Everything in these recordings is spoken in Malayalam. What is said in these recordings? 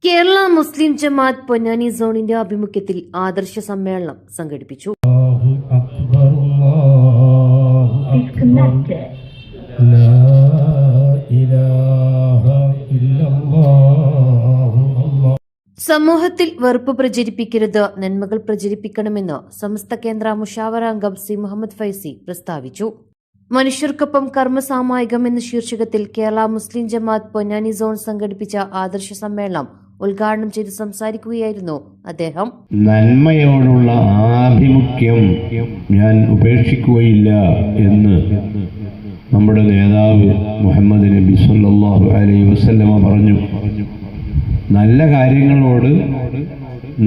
കേരള മുസ്ലിം ജമാഅത്ത് പൊന്നാനി സോണിന്റെ ആഭിമുഖ്യത്തിൽ ആദർശ സമ്മേളനം സംഘടിപ്പിച്ചു. സമൂഹത്തിൽ വെറുപ്പ് പ്രചരിപ്പിക്കരുത്, നന്മകൾ പ്രചരിപ്പിക്കണമെന്ന് സമസ്ത കേന്ദ്ര മുഷാവറ അംഗം സി മുഹമ്മദ് ഫൈസി പ്രസ്താവിച്ചു. മനുഷ്യർക്കൊപ്പം കർമ്മസാമായികം എന്ന ശീർഷകത്തിൽ കേരള മുസ്ലിം ജമാഅത്ത് പൊന്നാനി സോൺ സംഘടിപ്പിച്ച ആദർശ സമ്മേളനം ഉദ്ഘാടനം ചെയ്ത് സംസാരിക്കുകയായിരുന്നു അദ്ദേഹം. നന്മയോടുള്ള ആഭിമുഖ്യം ഞാൻ ഉപേക്ഷിക്കുകയില്ല എന്ന് നമ്മുടെ നേതാവ് മുഹമ്മദ് നബി സല്ലല്ലാഹു അലൈഹി വസല്ലമ പറഞ്ഞു. നല്ല കാര്യങ്ങളോട്,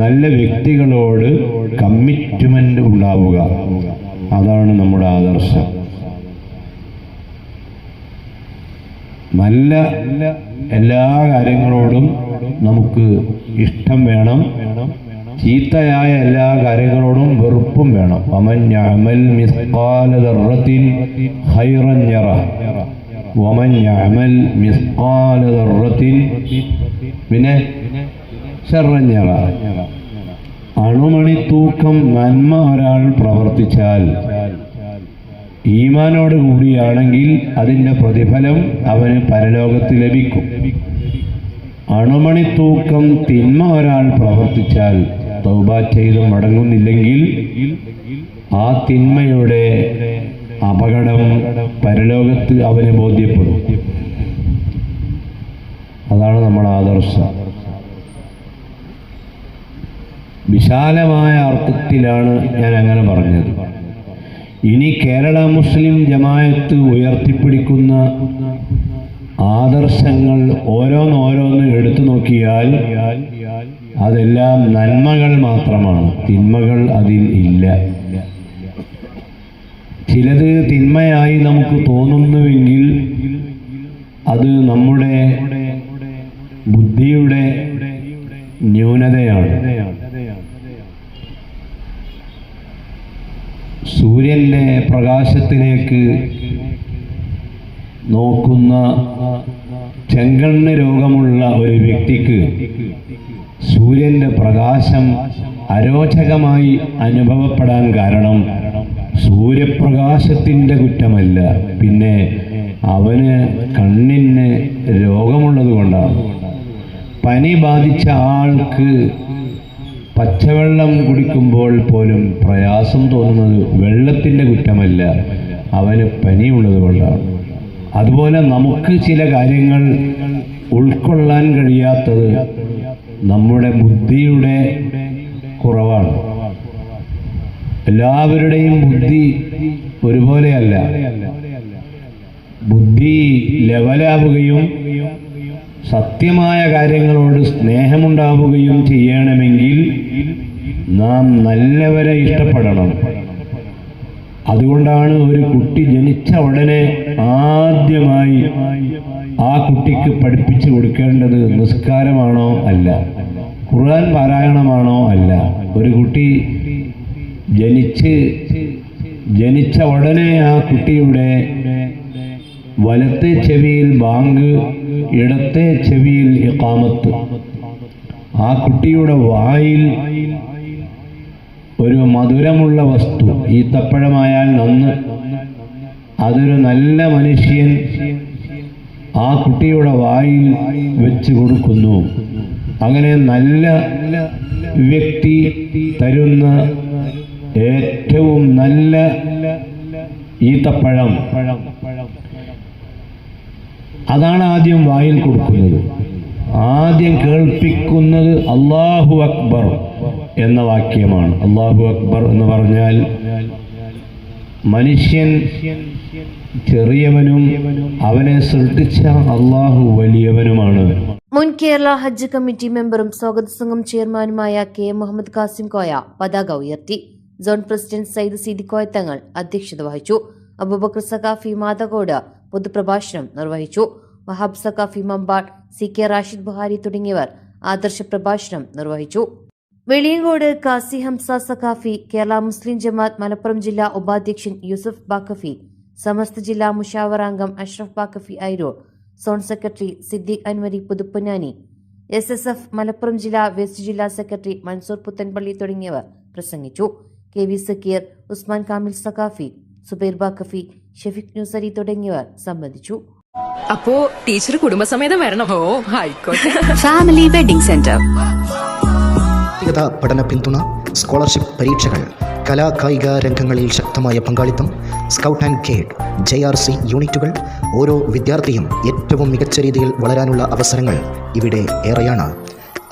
നല്ല വ്യക്തികളോട് കമ്മിറ്റ്മെന്റ് ഉണ്ടാവുക, അതാണ് നമ്മുടെ ആദർശം. നല്ല എല്ലാ കാര്യങ്ങളോടും നമുക്ക് ഇഷ്ടം വേണം, ചീത്തയായ എല്ലാ കാര്യങ്ങളോടും വെറുപ്പും വേണം. വമൻ യഅമൽ മിസ്ഖാല ദർറത്തിൻ ഖൈറൻ യറ വമൻ യഅമൽ മിസ്ഖാല ദർറത്തിൻ പിന്നെ ശർറൻ യറ. അണുമണി തൂക്കം നന്മ ഒരാൾ പ്രവർത്തിച്ചാൽ ഈമാനോട് കൂടിയാണെങ്കിൽ അതിൻ്റെ പ്രതിഫലം അവന് പരലോകത്ത് ലഭിക്കും. അണുമണി തൂക്കം തിന്മ ഒരാൾ പ്രവർത്തിച്ചാൽ തൗബ ചെയ്ത് മടങ്ങുന്നില്ലെങ്കിൽ ആ തിന്മയുടെ അപകടം പരലോകത്ത് അവന് ബോധ്യപ്പെടും. അതാണ് നമ്മുടെ ആദർശം. വിശാലമായ അർത്ഥത്തിലാണ് ഞാൻ അങ്ങനെ പറഞ്ഞത്. ഇനി കേരള മുസ്ലിം ജമാഅത്ത് ഉയർത്തിപ്പിടിക്കുന്ന ആദർശങ്ങൾ ഓരോന്നോരോന്ന് എടുത്തു നോക്കിയാൽ അതെല്ലാം നന്മകൾ മാത്രമാണ്, തിന്മകൾ അതിൽ ഇല്ല. ചിലത് തിന്മയായി നമുക്ക് തോന്നുന്നുവെങ്കിൽ അത് നമ്മുടെ ബുദ്ധിയുടെ ന്യൂനതയാണ്. സൂര്യന്റെ പ്രകാശത്തിലേക്ക് നോക്കുന്ന ചെങ്കണ്ണ് രോഗമുള്ള ഒരു വ്യക്തിക്ക് സൂര്യന്റെ പ്രകാശം അരോചകമായി അനുഭവപ്പെടാൻ കാരണം സൂര്യപ്രകാശത്തിൻ്റെ കുറ്റമല്ല, പിന്നെ അവന് കണ്ണിന് രോഗമുള്ളത് കൊണ്ടാണ്. പനി ബാധിച്ച ആൾക്ക് പച്ചവെള്ളം കുടിക്കുമ്പോൾ പോലും പ്രയാസം തോന്നുന്നത് വെള്ളത്തിൻ്റെ കുറ്റമല്ല, അവന് പനിയുള്ളത് കൊണ്ടാണ്. അതുപോലെ നമുക്ക് ചില കാര്യങ്ങൾ ഉൾക്കൊള്ളാൻ കഴിയാത്തത് നമ്മുടെ ബുദ്ധിയുടെ കുറവാണ്. എല്ലാവരുടെയും ബുദ്ധി ഒരുപോലെയല്ല. ബുദ്ധി ലെവലാവുകയും സത്യമായ കാര്യങ്ങളോട് സ്നേഹമുണ്ടാവുകയും ചെയ്യണമെങ്കിൽ നാം നല്ലവരെ ഇഷ്ടപ്പെടണം. അതുകൊണ്ടാണ് ഒരു കുട്ടി ജനിച്ച ഉടനെ ആദ്യമായി ആ കുട്ടിക്ക് പഠിപ്പിച്ചു കൊടുക്കേണ്ടത് നിസ്കാരമാണോ അല്ല, ഖുർആൻ പാരായണമാണോ അല്ല. ഒരു കുട്ടി ജനിച്ച ഉടനെ ആ കുട്ടിയുടെ വലത്തെ ചെവിയിൽ ബാങ്ക്, ഇടത്തെ ചെവിയിൽ ഇഖാമത്ത്. ആ കുട്ടിയുടെ വായിൽ ഒരു മധുരമുള്ള വസ്തു, ഈത്തപ്പഴമായാൽ നന്ന്, അതൊരു നല്ല മനുഷ്യൻ ആ കുട്ടിയുടെ വായിൽ വെച്ച് കൊടുക്കുന്നു. അങ്ങനെ നല്ല വ്യക്തി തരുന്ന ഏറ്റവും നല്ല ഈത്തപ്പഴം അതാണ് ആദ്യം വായിൽ കൊടുക്കുന്നത്. ആദ്യം കേൾപ്പിക്കുന്നത് അല്ലാഹു അക്ബർ എന്ന വാക്യമാണ്. അല്ലാഹു അക്ബർ എന്ന് പറഞ്ഞാൽ മനുഷ്യൻ ചെറിയവനും അവനെ സൃഷ്ടിച്ച അല്ലാഹു വലിയവനുമാണ്. മുൻ കേരള ഹജ്ജ് കമ്മിറ്റി മെമ്പറും സ്വാഗത സംഘം ചെയർമാനുമായ കെ മുഹമ്മദ് കാസിം കോയ പതാക ഉയർത്തി. സോൺ പ്രസിഡന്റ് സയ്യിദ് സീദിക്കോയ തങ്ങൾ അധ്യക്ഷത വഹിച്ചു. അബൂബക്കർ സഖാഫി മാതകോട് പൊതുപ്രഭാഷണം നിർവഹിച്ചു. വഹാബ് സഖാഫി മമ്പാട്, സി കെ റാഷിദ് ബുഹാരി തുടങ്ങിയവർ ആദർശ പ്രഭാഷണം നിർവഹിച്ചു. വെളിയങ്കോട് കാസി ഹംസ സഖാഫി, കേരള മുസ്ലിം ജമാഅത്ത് മലപ്പുറം ജില്ലാ ഉപാധ്യക്ഷൻ യൂസഫ് ബാക്കഫി, സമസ്ത ജില്ലാ മുഷാവറ അംഗം Ashraf Baqavi Airur, zone secretary Siddique Anwari Puthuponnani, SSF Malappuram ജില്ലാ വെസ്റ്റ് ജില്ലാ സെക്രട്ടറി മൻസൂർ പുത്തൻപള്ളി തുടങ്ങിയവർ പ്രസംഗിച്ചു. KV സക്കീർ, ഉസ്മാൻ കാമിൽ സഖാഫി, സുബൈർ ബാക്കഫി, ഷെഫീഖ് ന്യൂസരി തുടങ്ങിയവർ സംബന്ധിച്ചു. അപ്പോ ടീച്ചർ കുടുംബസമേതം വരണം. ഓ ആയിക്കോട്ടെ. Family wedding centre. വ്യക്തിഗത പഠന പിന്തുണ, സ്കോളർഷിപ്പ് പരീക്ഷകൾ, കലാ കായിക രംഗങ്ങളിൽ ശക്തമായ പങ്കാളിത്തം, സ്കൗട്ട് ആൻഡ് ഗൈഡ്, JRC യൂണിറ്റുകൾ. ഓരോ വിദ്യാർത്ഥിയും ഏറ്റവും മികച്ച രീതിയിൽ വളരാനുള്ള അവസരങ്ങൾ ഇവിടെ ഏറെയാണ്.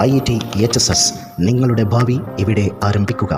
IIT HSS, നിങ്ങളുടെ ഭാവി ഇവിടെ ആരംഭിക്കുക.